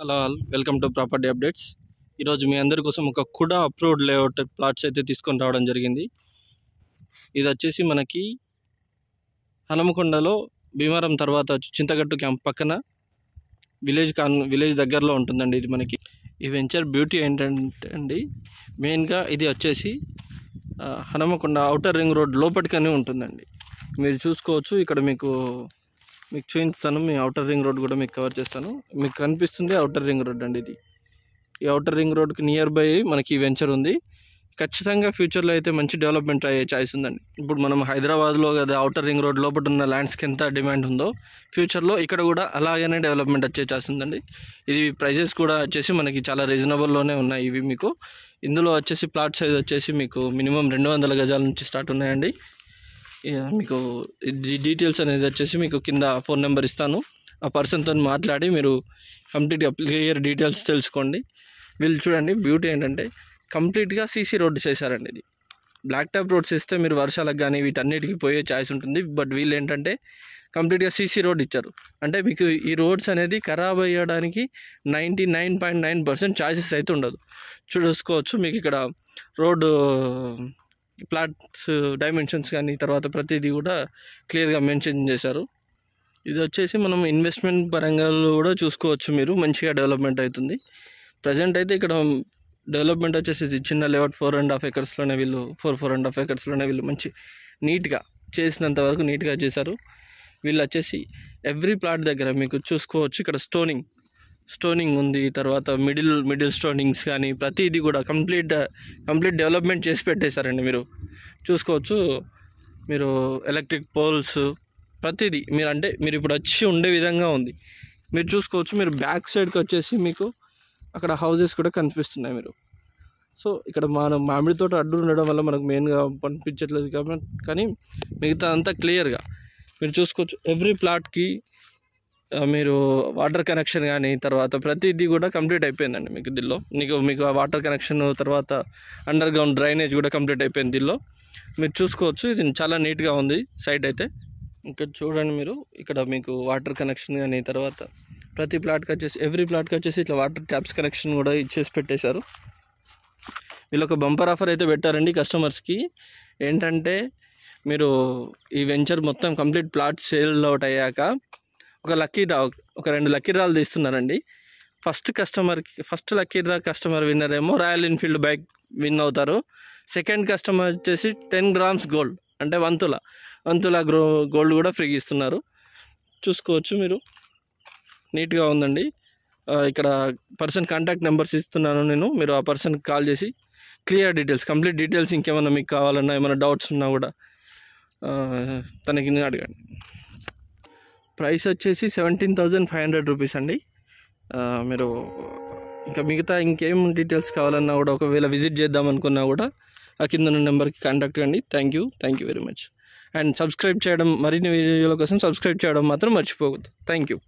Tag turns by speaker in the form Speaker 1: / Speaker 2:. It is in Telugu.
Speaker 1: Hello all, welcome to property updates. ఈరోజు మీ అందరి కోసం ఒక కుడా అప్రూవ్డ్ లేఅవుట్ ప్లాట్స్ అయితే తీసుకొని రావడం జరిగింది. ఇది వచ్చేసి మనకి హనుమకొండలో భీమవరం తర్వాత చింతగట్టు క్యాంప్ పక్కన విలేజ్ దగ్గరలో ఉంటుందండి. ఇది మనకి ఈ వెంచర్ బ్యూటీ ఏంటంటే అండి, మెయిన్గా ఇది వచ్చేసి హనుమకొండ ఔటర్ రింగ్ రోడ్ లోపటికనే ఉంటుందండి. మీరు చూసుకోవచ్చు, ఇక్కడ మీకు చూపిస్తాను. మీ ఔటర్ రింగ్ రోడ్ కూడా మీకు కవర్ చేస్తాను. మీకు కనిపిస్తుంది ఔటర్ రింగ్ రోడ్ అండి. ఇది ఈ ఔటర్ రింగ్ రోడ్కి నియర్ బై మనకి వెంచర్ ఉంది. ఖచ్చితంగా ఫ్యూచర్లో అయితే మంచి డెవలప్మెంట్ అయ్యే ఛాయిస్ ఉందండి. ఇప్పుడు మనం హైదరాబాద్లో కదా ఔటర్ రింగ్ రోడ్ లోపల ఉన్న ల్యాండ్స్కి ఎంత డిమాండ్ ఉందో, ఫ్యూచర్లో ఇక్కడ కూడా అలాగనే డెవలప్మెంట్ వచ్చే ఛాయిస్ ఉందండి. ఇది ప్రైజెస్ కూడా వచ్చేసి మనకి చాలా రీజనబుల్లోనే ఉన్నాయి. ఇవి మీకు ఇందులో వచ్చేసి ప్లాట్ సైజ్ వచ్చేసి మీకు మినిమం 200 గజాల నుంచి స్టార్ట్ ఉన్నాయండి. మీకు డీటెయిల్స్ అనేది వచ్చేసి మీకు కింద ఫోన్ నెంబర్ ఇస్తాను. ఆ పర్సన్తో మాట్లాడి మీరు కంప్లీట్గా క్లియర్ డీటెయిల్స్ తెలుసుకోండి. వీళ్ళు చూడండి, బ్యూటీ ఏంటంటే కంప్లీట్గా సీసీ రోడ్డు చేశారండి. ఇది బ్లాక్ టాప్ రోడ్స్ ఇస్తే మీరు వర్షాలకు కానీ వీటన్నిటికీ పోయే ఛాయిస్ ఉంటుంది. బట్ వీళ్ళు ఏంటంటే కంప్లీట్గా సీసీ రోడ్ ఇచ్చారు. అంటే మీకు ఈ రోడ్స్ అనేది ఖరాబ్ అయ్యడానికి 99.9% ఛాయిసెస్ అయితే ఉండదు. చూసుకోవచ్చు, మీకు ఇక్కడ రోడ్డు ప్లాట్స్ డైమెన్షన్స్ కానీ తర్వాత ప్రతిదీ కూడా క్లియర్గా మెన్షన్ చేశారు. ఇది వచ్చేసి మనం ఇన్వెస్ట్మెంట్ పరంగా కూడా చూసుకోవచ్చు. మీరు మంచిగా డెవలప్మెంట్ అవుతుంది. ప్రజెంట్ అయితే ఇక్కడ డెవలప్మెంట్ వచ్చేసి చిన్న లేఅవుట్ 4.5 ఎకర్స్లోనే వీళ్ళు 4.5 ఎకర్స్లోనే వీళ్ళు మంచి నీట్గా చేసినంత వరకు నీట్గా చేశారు. వీళ్ళు వచ్చేసి ఎవ్రీ ప్లాట్ దగ్గర మీకు చూసుకోవచ్చు, ఇక్కడ స్టోనింగ్ ఉంది. తర్వాత మిడిల్ స్టోనింగ్స్ కానీ ప్రతిదీ కూడా కంప్లీట్ డెవలప్మెంట్ చేసి పెట్టేశారండి. మీరు చూసుకోవచ్చు, మీరు ఎలక్ట్రిక్ పోల్స్ ప్రతిదీ మీరు ఇప్పుడు వచ్చి ఉండే విధంగా ఉంది. మీరు చూసుకోవచ్చు, మీరు బ్యాక్ సైడ్కి వచ్చేసి మీకు అక్కడ హౌజెస్ కూడా కనిపిస్తున్నాయి. మీరు సో ఇక్కడ మన మామిడి తోట అడ్డు ఉండడం వల్ల మనకు మెయిన్గా కనిపించట్లేదు కాబట్టి, కానీ మిగతా అంతా క్లియర్గా మీరు చూసుకోవచ్చు. ఎవ్రీ ప్లాట్కి మీరు వాటర్ కనెక్షన్ కానీ తర్వాత ప్రతిదీ కూడా కంప్లీట్ అయిపోయిందండి. మీకు దీనిలో మీకు వాటర్ కనెక్షన్ తర్వాత అండర్ గ్రౌండ్ డ్రైనేజ్ కూడా కంప్లీట్ అయిపోయింది. దీనిలో మీరు చూసుకోవచ్చు, ఇది చాలా నీట్గా ఉంది సైట్ అయితే. ఇక్కడ చూడండి, మీరు ఇక్కడ మీకు వాటర్ కనెక్షన్ కానీ తర్వాత ప్రతి ప్లాట్కి వచ్చేసి ఎవ్రీ ప్లాట్కి వచ్చేసి ఇట్లా వాటర్ ట్యాప్స్ కనెక్షన్ కూడా ఇచ్చేసి పెట్టేశారు. వీళ్ళు ఒక బంపర్ ఆఫర్ అయితే పెట్టారండి కస్టమర్స్కి. ఏంటంటే మీరు ఈ వెంచర్ మొత్తం కంప్లీట్ ప్లాట్ సేల్ అవుట్ అయ్యాక ఒక 2 లక్కీ డ్రాలు తీస్తున్నారండి. First lucky draw customer winner ఏమో రాయల్ ఎన్ఫీల్డ్ బైక్ విన్ అవుతారు. సెకండ్ కస్టమర్ వచ్చేసి 10 గ్రామ్స్ గోల్డ్, అంటే 1 తులా గోల్డ్ కూడా ఫ్రీగా ఇస్తున్నారు. చూసుకోవచ్చు, మీరు నీట్గా ఉందండి. ఇక్కడ పర్సన్ కాంటాక్ట్ నెంబర్స్ ఇస్తున్నాను నేను. మీరు ఆ పర్సన్కి కాల్ చేసి క్లియర్ డీటెయిల్స్, కంప్లీట్ డీటెయిల్స్, ఇంకేమైనా మీకు కావాలన్నా ఏమైనా డౌట్స్ ఉన్నా కూడా తనకి అడగండి. ప్రైస్ వచ్చేసి 17,500 రూపీస్ అండి. మీరు ఇంకా మిగతా ఇంకేం డీటెయిల్స్ కావాలన్నా కూడా ఒకవేళ విజిట్ చేద్దాం అనుకున్నా కూడా ఆ కింద ఉన్న నెంబర్కి కాంటాక్ట్ కండి. Thank you very much. And subscribe చేయడం, మరిన్ని వీడియోల కోసం సబ్స్క్రైబ్ చేయడం మాత్రం మర్చిపోవద్దు. Thank you.